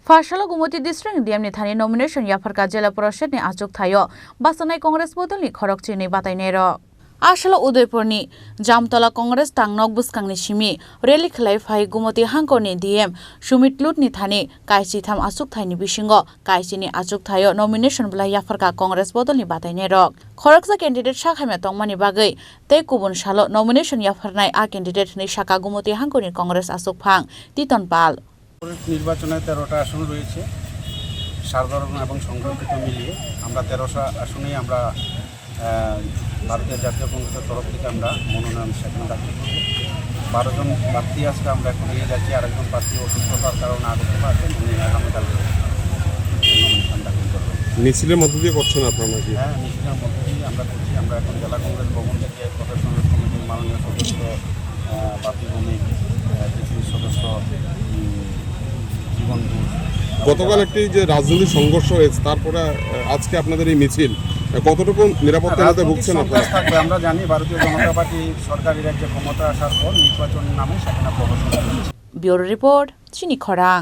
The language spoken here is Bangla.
Fashala Gomati district Diamni Thani nomination Yapharkha Jela Parashad ni achuk thayo Basanai Congress Bodolni Khorokchinwi Batainairok Ashala Udaipurni Jamtola Congress Tangnok Buskangni Shimi Rally Khlai Phai Gomati Hangkorni DM Sumitlutni Thani Kaisi tham achuk thaini bisingo Kaisini achuk thayo nomination bla Yapharkha Congress Bodolni Batainairok Khoroksa candidate Shakhaima tongmani bagai tei kubun salo nomination Yapharnai a candidate ni Shaka Gomati Hangkorni Congress achuk phang Titon Pal নির্বাচনে 13টা আসন রয়েছে সাধারণ এবং সংরক্ষিত মিলিয়ে আমরা 13টা আসনেই আমরা ভারতীয় জাতীয় কংগ্রেসের তরফ থেকে আমরা মনোনয়ন সেখানে দাখিল করব 12 জন প্রার্থী আজকে আমরা এখন নিয়ে যাচ্ছি আরেকজন প্রার্থী অসুস্থতার কারণে আগত আছেন উনি আগামীকাল নমিনেশন দাখিল করবেন মিছিলের মধ্য দিয়ে করছেন আপনারা নাকি হ্যাঁ মিছিলের মধ্য দিয়ে আমরা করছি আমরা এখন জেলা কংগ্রেস ভবন থেকে প্রশাসন কমিটির মাননীয় সদস্য বাপি ভৌমিক সদস্য গতকাল একটি যে রাজনৈতিক সংঘর্ষ হয়েছে তারপরে আজকে আপনাদের এই মিছিল কতটুকু নিরাপত্তাহীনতা ভুগছেন আপনারা আমরা জানি ভারতীয় জনতা পার্টি সরকারি রাজ্যে ক্ষমতা আসার পর নির্বাচনের নামে সেখানে প্রহসন ব্যুরো রিপোর্ট চিনি খরাং।